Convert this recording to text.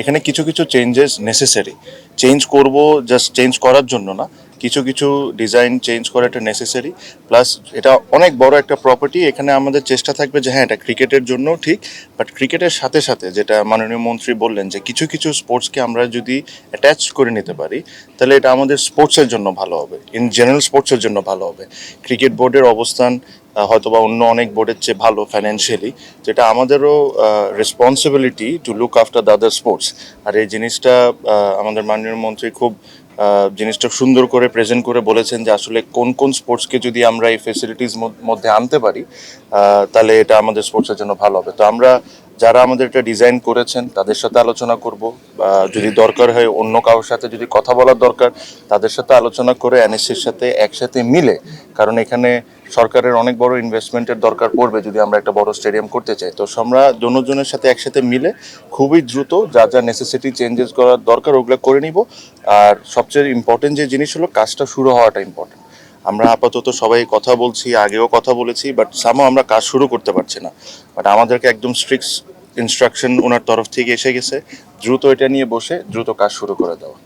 এখানে কিছু কিছু চেঞ্জেস নেসেসারি। চেঞ্জ করব জাস্ট চেঞ্জ করার জন্য না, কিছু কিছু ডিজাইন চেঞ্জ করা এটা নেসেসারি। প্লাস এটা অনেক বড় একটা প্রপার্টি, এখানে আমাদের চেষ্টা থাকবে যে হ্যাঁ এটা ক্রিকেটের জন্য ঠিক, বাট ক্রিকেটের সাথে সাথে যেটা মাননীয় মন্ত্রী বললেন যে কিছু কিছু স্পোর্টসকে আমরা যদি অ্যাটাচ করে নিতে পারি তাহলে এটা আমাদের স্পোর্টসের জন্য ভালো হবে, ইন জেনারেল স্পোর্টসের জন্য ভালো হবে। ক্রিকেট বোর্ডের অবস্থান হয়তোবা অন্য অনেক বোর্ডের চেয়ে ভালো ফাইন্যান্সিয়ালি, যেটা আমাদেরও responsibility to look after the other sports. আর এই জিনিসটা আমাদের মাননীয় মন্ত্রী খুব জিনিসটা সুন্দর করে প্রেজেন্ট করে বলেছেন যে আসলে কোন কোন স্পোর্টসকে যদি আমরা এই ফেসিলিটিস মধ্যে আনতে পারি তাহলে এটা আমাদের স্পোর্টসের জন্য ভালো হবে। তো আমরা যারা আমাদের এটা ডিজাইন করেছেন তাদের সাথে আলোচনা করব, যদি দরকার হয় অন্য কারোর সাথে যদি কথা বলার দরকার তাদের সাথে আলোচনা করে এনএসসির সাথে একসাথে মিলে, কারণ এখানে সরকারের অনেক বড় ইনভেস্টমেন্টের দরকার পড়বে যদি আমরা একটা বড় স্টেডিয়াম করতে চাই। তো আমরা দোনোজনের সাথে একসাথে মিলে খুবই দ্রুত যা যা নেসেসিটি চেঞ্জেস করার দরকার ওগুলো করে নিব। আর সবচেয়ে ইম্পর্টেন্ট যে জিনিস হলো কাজটা শুরু হওয়াটা ইম্পর্টেন্ট। আমরা আপাতত সবাই কথা বলছি, আগেও কথা বলেছি, বাট সামও আমরা কাজ শুরু করতে পারছি না। বাট আমাদেরকে একদম স্ট্রিক্ট ইনস্ট্রাকশন ওনার তরফ থেকে এসে গেছে দ্রুত এটা নিয়ে বসে দ্রুত কাজ শুরু করে দেওয়া।